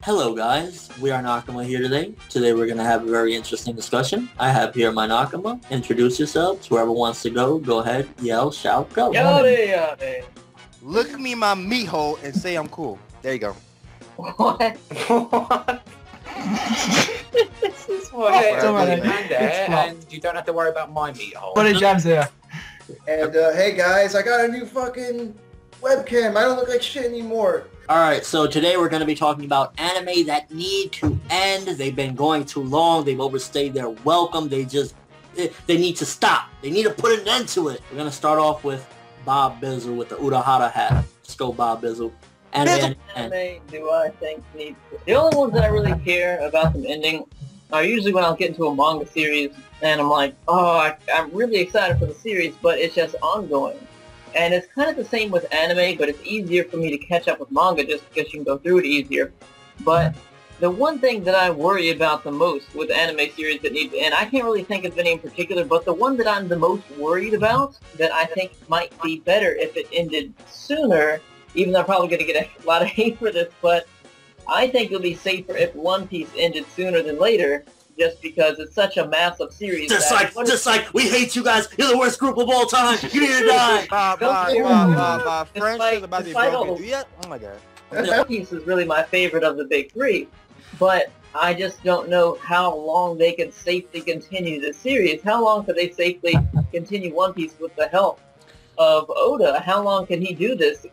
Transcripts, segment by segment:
Hello guys, we are Nakama here today. Today we're going to have a very interesting discussion. I have here my Nakama. Introduce yourselves. Whoever wants to go ahead, yell, shout, go. Yade. Look me in my meat hole and say I'm cool. There you go. What? This is what and you don't have to worry about my meat hole. What did Jams here? And hey guys, I got a new fucking webcam. I don't look like shit anymore. Alright, so today we're going to be talking about anime that need to end. They've been going too long. They've overstayed their welcome. They need to stop. They need to put an end to it. We're going to start off with Bob Bizzle with the Urahara hat. Let's go, Bob Bizzle. Anime do I think needs to... The only ones that I really care about them ending are usually when I'll get into a manga series and I'm like, oh, I'm really excited for the series, but it's just ongoing. And it's kind of the same with anime, but it's easier for me to catch up with manga just because you can go through it easier. But the one thing that I worry about the most with anime series that need to end, I can't really think of any in particular, but the one that I'm the most worried about, that I think might be better if it ended sooner, even though I'm probably going to get a lot of hate for this, but I think it'll be safer if One Piece ended sooner than later, just because it's such a massive series. Just like, we hate you guys. You're the worst group of all time. You need to die. My friends is about to be broken. Oh my god. One Piece is really my favorite of the big three, but I just don't know how long they can safely continue the series. How long could they safely continue One Piece with the help of Oda? How long can he do this?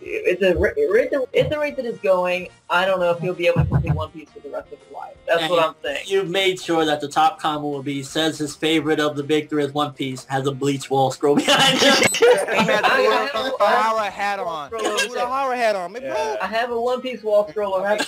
At the rate that it's going, I don't know if he'll be able to complete One Piece for the rest of his life. That's what I'm saying. You've made sure that the top comment will be, says his favorite of the big three is One Piece, has a bleach wall scroll behind him. He had a Urahara hat on. Urahara hat on. I have a One Piece wall scroller hat.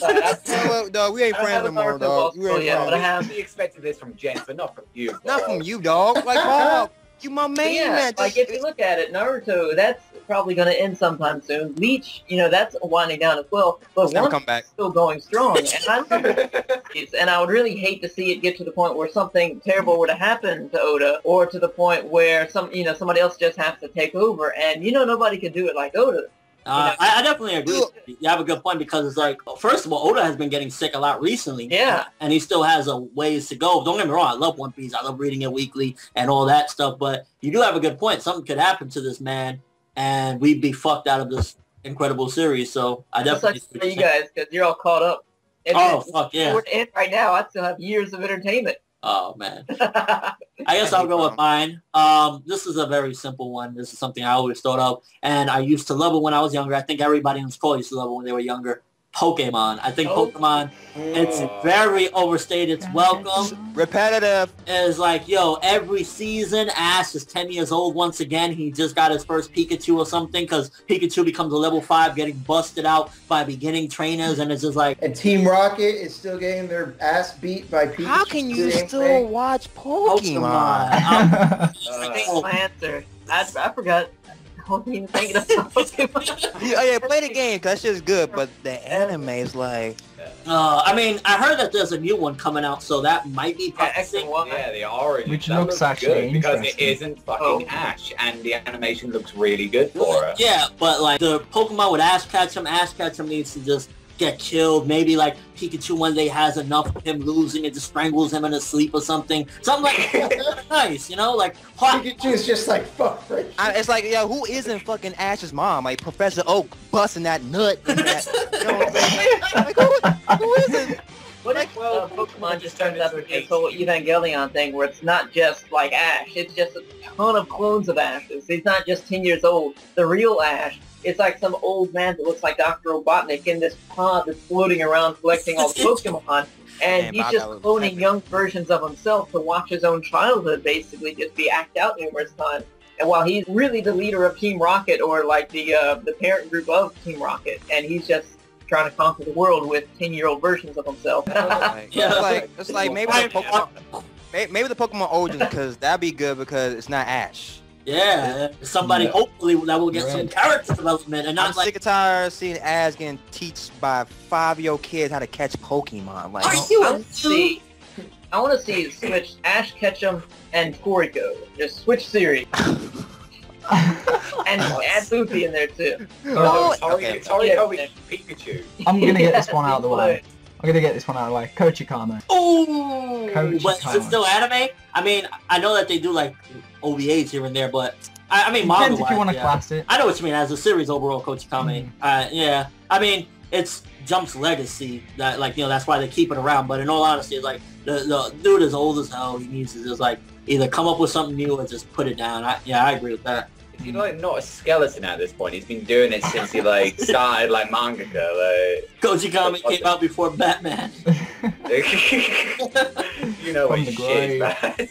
Dog, we ain't friends no more, dog. But I have expected this from Jen, but not from you. Not from you, dog. Like, Bob, you my main man. Like if you look at it, Naruto, that's probably going to end sometime soon. Bleach, that's winding down as well. But One Piece is still going strong, and I would really hate to see it get to the point where something terrible were to happen to Oda, or to the point where somebody else just has to take over, and nobody can do it like Oda. I definitely agree. You have a good point, because it's like, first of all, Oda has been getting sick a lot recently. Yeah. And he still has a ways to go. Don't get me wrong, I love One Piece. I love reading it weekly and all that stuff. But you do have a good point. Something could happen to this man, and we'd be fucked out of this incredible series. So I definitely... That's like for you guys, because you're all caught up. And fuck yeah. We're in right now. I still have years of entertainment. Oh, man. I guess I'll go with mine. This is a very simple one. This is something I always thought of, and I used to love it when I was younger. I think everybody in school used to love it when they were younger. Pokemon. I think Pokemon, it's very overstated. It's welcome. Repetitive. It's like, every season, Ash is 10 years old once again. He just got his first Pikachu or something, because Pikachu becomes a level 5, getting busted out by beginning trainers, and it's just like... And Team Rocket is still getting their ass beat by Pikachu. How can you still watch Pokemon? My answer. I forgot. I wasn't even thinking of Pokemon. Yeah, play the game, because that shit's good, but the anime is like... I mean, I heard that there's a new one coming out, so that might be promising. Yeah, the Orange. Which that looks actually good, because it isn't fucking Ash, and the animation looks really good for it. Yeah, but like the Pokemon with Ash Ketchum needs to just get killed. Maybe like Pikachu one day has enough of him losing and just strangles him in his sleep or something. Something like that. Nice, like Pikachu's just like, fuck, right? It's like, who isn't fucking Ash's mom? Like Professor Oak busting that nut. You know what I'm saying? Like, who isn't? What if Pokemon just turns out to this whole Evangelion thing where it's not just like Ash, it's just a ton of clones of Ashes. He's not just 10 years old. The real Ash, it's like some old man that looks like Dr. Robotnik in this pod that's floating around collecting all the Pokemon, and he's just cloning young versions of himself to watch his own childhood basically just be acted out numerous times. And while he's really the leader of Team Rocket, or like the parent group of Team Rocket, and he's just trying to conquer the world with 10-year-old versions of himself. It's like maybe the Pokemon Origins, because that'd be good because it's not Ash. Yeah, somebody hopefully that will get some character development, and not I'm sick and tired of seeing Ash getting taught by 5-year-old kids how to catch Pokemon. Like, I want to see switch Ash Ketchum and Toriko. Just switch series. And add Luffy in there too. Toriko Pikachu. I'm gonna get this one out of the way. I'm gonna get this one out of the way. Kochikame. Oh, Coach but is it Khan. still anime? I mean, I know that they do like OVAs here and there, but I mean, Depends if you manga-wise, want to yeah. class it. I know what you mean as a series overall, Coach Kame. Yeah, I mean, it's Jump's legacy that, like, you know, that's why they keep it around. But in all honesty, it's like the dude is old as hell. He needs to just like either come up with something new or just put it down. I agree with that. He's like not a skeleton at this point. He's been doing it since he like started like mangaka. Like Koji Kame came out before Batman. you know From what the shit, grave. man.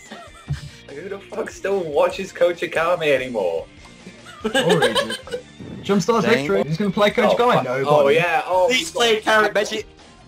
Like, who the fuck still watches Kochikame anymore? Already. Jumpstar's Dang. victory. Who's gonna play Kochikame? fuck. Nobody. Oh yeah. Oh, Least played I character. bet you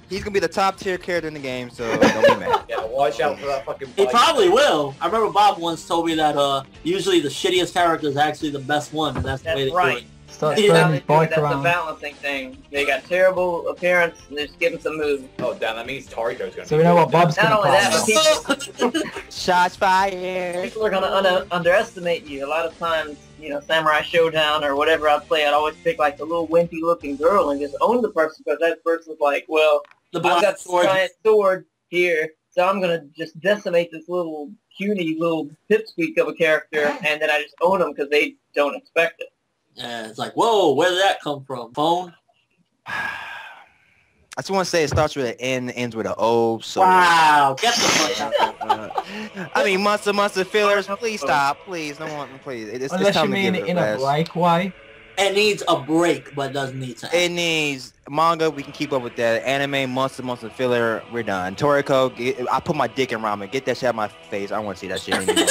he's gonna be the top tier character in the game, so don't be mad. yeah. Watch out for that fucking. He bite. probably will. I remember Bob once told me that usually the shittiest character is actually the best one, and that's the way That's they right. do it. Starts Yeah, throwing They his do it. bike That's a around. balancing thing. They got terrible appearance, and they just give them some moves. Oh damn, that means Toriko's gonna. So be we know what good. Bob's Not gonna only that, pass. but Shots fired. people are gonna underestimate you. A lot of times, you know, Samurai Showdown or whatever I play, I'd always pick like the little wimpy looking girl and just own the person because that person's like, well, The I've black got this sword. giant sword here, so I'm gonna just decimate this little puny little pipsqueak of a character, and then I just own them because they don't expect it. Yeah, it's like, whoa, where did that come from? Phone? I just want to say it starts with an N, ends with an O. So Wow, get the fuck out. I mean, months of fillers. Please stop, please. No one, please. It's Unless you time to mean give it it in a a rest. break way. It needs a break, but doesn't need to. It needs manga. We can keep up with that. Anime, months of filler. We're done. Toriko, I put my dick in ramen. Get that shit out of my face. I don't want to see that shit anymore.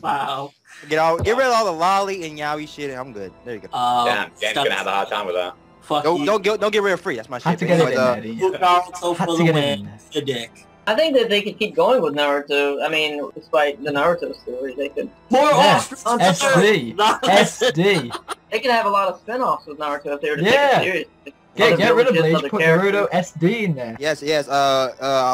Wow. Get rid of all the lolly and yaoi shit. And I'm good. There you go. Damn, James gonna have a hard time with that. Fuck Don't you. don't get rid of free. That's my shit. Had to get it in, Anyways, Eddie. Naruto Had for to the get it win. in. Your dick. I think that they could keep going with Naruto. I mean, despite the Naruto story, they could More Yeah, ostrich. SD. SD. they could have a lot of spin-offs with Naruto if they were to take Yeah. it seriously. Get rid of villages, Bleach, other put characters. Naruto SD in there. Yes.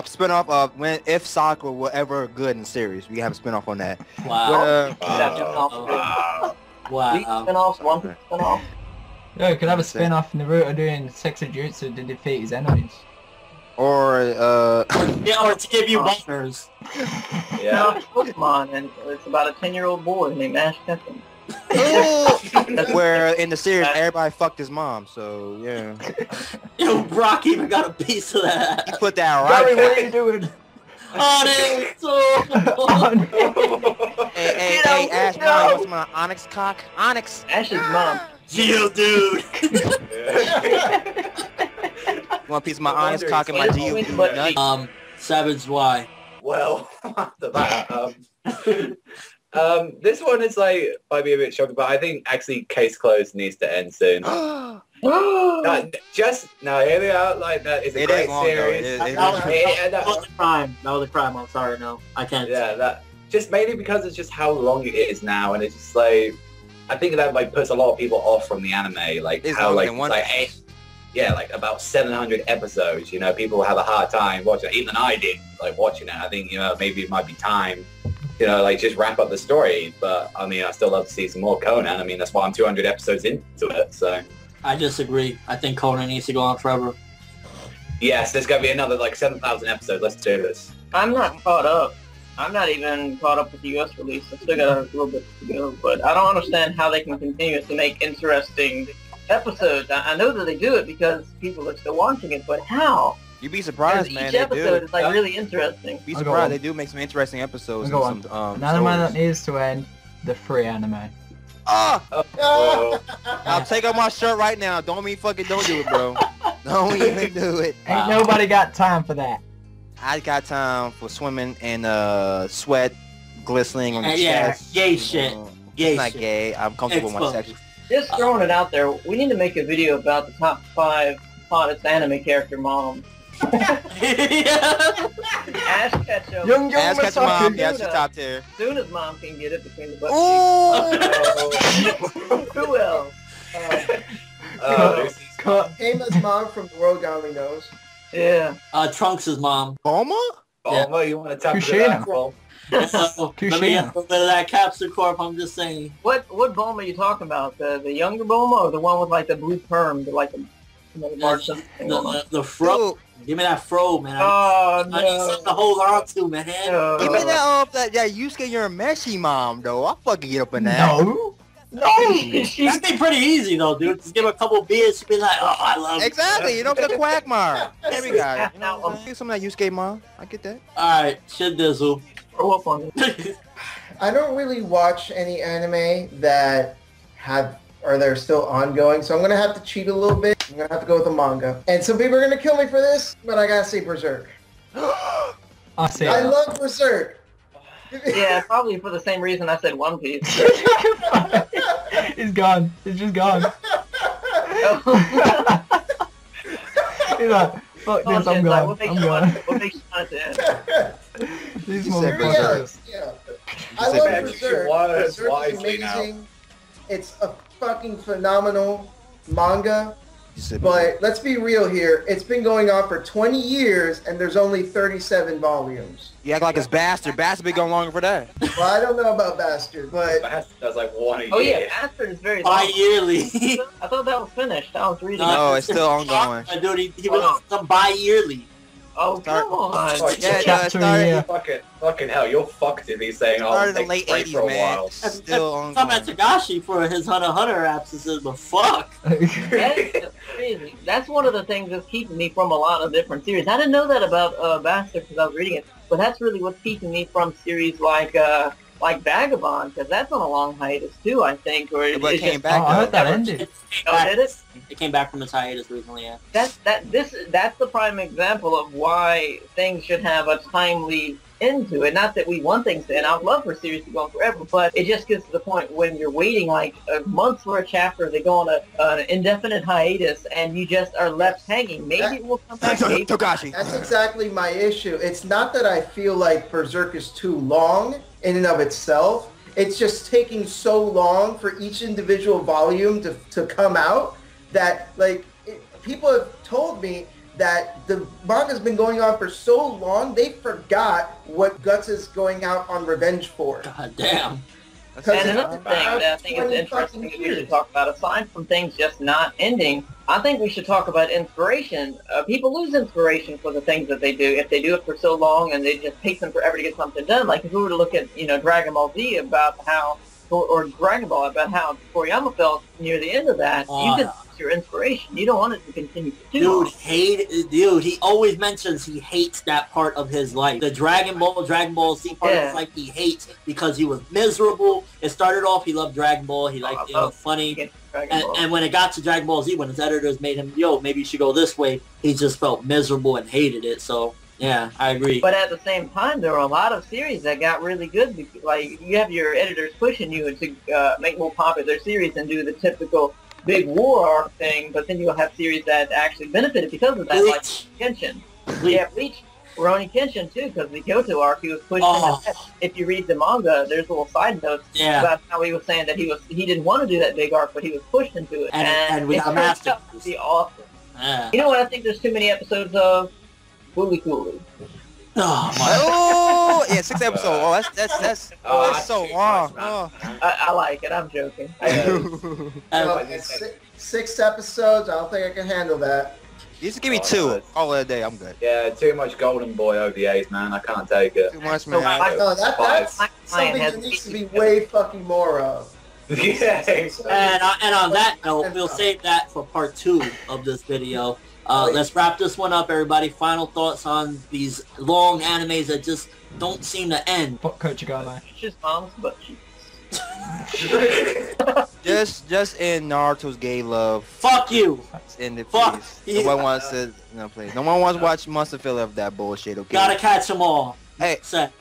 Spin-off of if Sakura were ever good in the series, we have a spin-off on that. Wow. But, That's just awful. Wow. Week Wow. spin-offs, one week spin-off. Yeah, you could have a That's it. spin-off Naruto doing sexy jutsu to defeat his enemies. or Yeah, or to give you boners. Yeah. Now, it's Pokemon, and it's about a 10-year-old boy named Ash Ketchum. where in the series everybody fucked his mom. So yeah, Yo, Brock even got a piece of he that. put that Gary, right. what are you doing? Oh, that's so... Oh, no. Hey, Ash, mom, what's my Onyx cock? Onyx. Ash's mom. Geo, dude. You want a piece of my I Onyx wonder cock and my if- Geo but- nut? Savage, why? Well, after that, this one is like might be a bit shocking, but I think actually Case Closed needs to end soon. No, hear me out. Like that is a It great is long, though. series. It is That was a crime. That was a crime. I'm sorry, no. I can't. Yeah, that just mainly because it's just how long it is now, and it's just like I think that like puts a lot of people off from the anime. Like It's how longer like than one- like yeah, like about 700 episodes. You know, people have a hard time watching it. Even I did like watching it. I think maybe it might be time. Like just wrap up the story. But I mean, I still love to see some more Conan. I mean, that's why I'm 200 episodes into it. So I disagree. I think Conan needs to go on forever. yes, there's gonna be another like 7,000 episodes. Let's do this. I'm not caught up. I'm not even caught up with the U.S. release. I still got a little bit to go, but I don't understand how they can continue to make interesting episodes. I know that they do it because people are still watching it, but how? You'd be Because surprised, man. each They episode do. is like really interesting. Be I'll go surprised. on. They do make some interesting episodes. I'll go and some, An anime that stories. needs to end, the free anime. Ah! Oh, I'll take off my shirt right now. Don't do it, bro. Don't even do it. Ain't nobody got time for that. I got time for swimming and sweat glistening on the Yeah, chest. gay shit. Gay It's not shit. gay. I'm comfortable with my sex. Exposed. Just throwing it out there, we need to make a video about the top 5 hottest anime character moms. Yeah. Ash Ketchum. Young Ask Catch Mom. Masaki. Yeah, she's top tier. Soon as mom can get it between the butt Ooh! cheeks. Who else? oh, Cut. Hama's mom from The World God Only Knows. Yeah. Trunks' mom. Boma? oh, you want to talk about Kushina. that? Well, So, let me Kushina. get a little bit of that capsule corp. I'm just saying. What Bulma are you talking about? The younger Bulma or the one with like the blue perm, Martian. The fro. Give me that fro, man. Oh, I need something to hold on to, man. Give me that Yusuke, you're a Messi mom, though. I'll fucking get up in that. No. That'd be pretty easy, though, dude. Just give her a couple beers, she'd be like, oh, I love you. Exactly, you don't get a Quagmire. There we go. You know, get some of that Yusuke mom. I get that. Alright, shit dizzle. Throw up on it. I don't really watch any anime that have or they're still ongoing, so I'm gonna have to cheat a little bit. I'm gonna have to go with the manga. And some people are gonna kill me for this, but I gotta say Berserk. I see. I love Berserk. Yeah, probably for the same reason I said One Piece. He's gone. He's just gone. He's like, fuck this, I'm gone. I'm gone. What makes you want to end? These said motherfuckers. Yeah. I love Berserk. Berserk is amazing. It's a fucking phenomenal manga. But let's be real here. It's been going on for 20 years, and there's only 37 volumes. You act like it's Bastard. Bastard been going longer for that. Well, I don't know about Bastard, but... Bastard does like one a year. Oh yeah, Bastard is very long. Bi-yearly. I thought that was finished. I was reading No, it. it's still ongoing. Dude, he was some bi-yearly. Oh, come on. Oh, Yeah, yeah, it started, fucking hell, you're fucked if he's saying, oh, started in take the late a break 80s, for a man. while. It's still Some ongoing. at Tagashi for his Hunter x Hunter absences, but fuck. That's crazy. That's one of the things that's keeping me from a lot of different series. I didn't know that about Bastard because I was reading it, but that's really what's keeping me from series like Vagabond, because that's on a long hiatus too, I think. Or But it it's came just, back. Oh, I heard that ended. Oh, did it? It came back from its hiatus recently, yeah. That's the prime example of why things should have a timely end to it. Not that we want things to end. I'd love for series to go on forever, but it just gets to the point when you're waiting like months for a chapter, they go on an indefinite hiatus, and you just are left hanging. Maybe it will come back. Maybe. Togashi. That's exactly my issue. It's not that I feel like Berserk is too long in and of itself. It's just taking so long for each individual volume to come out that, like, people have told me that the manga's been going on for so long, they forgot what Guts is going out on revenge for. God damn. And another thing that I think is interesting that we should talk about, aside from things just not ending, I think we should talk about inspiration. People lose inspiration for the things that they do. If they do it for so long and they just take them forever to get something done, like if we were to look at, Dragon Ball Z about how, or Dragon Ball about how Toriyama felt near the end of that, you just lose your inspiration. You don't want it to continue for too long. Dude, he always mentions he hates that part of his life. The Dragon Ball Z part of his life he hates because he was miserable. It started off, he loved Dragon Ball, he liked it was funny. And when it got to Dragon Ball Z, when his editors made him, maybe you should go this way, he just felt miserable and hated it, so... Yeah, I agree. But at the same time, there are a lot of series that got really good. Because, like, you have your editors pushing you to make more popular series and do the typical big war arc thing, but then you'll have series that actually benefited because of that, Bleach. like Kenshin. Yeah, Bleach. Rurouni Kenshin, too, because the Kyoto arc, he was pushed into that. If you read the manga, there's little side notes about how he was saying that he didn't want to do that big arc, but he was pushed into it. And we got mastered. It be awesome. Yeah. You know what I think there's too many episodes of? Fooly Cooley. Oh, my. Oh, yeah, 6 episodes. Oh, that's so long. Oh. I like it. I'm joking. Six episodes, I don't think I can handle that. You just give me 2 all of the day. I'm good. Yeah, too much Golden Boy OVAs, man. I can't take it. Too much, man. No, that's something that needs to be way fucking more of. Yeah, And on that note, we'll save that for part 2 of this video. Let's wrap this one up, everybody. Final thoughts on these long animes that just don't seem to end. Fuck Kochigama. It's just mom's butt cheeks. Just in Naruto's gay love. Fuck you. End it, Fuck please. No one wants to. No, please. No one wants to watch Monster Filler of that bullshit. Okay. Gotta catch them all. Hey. Set.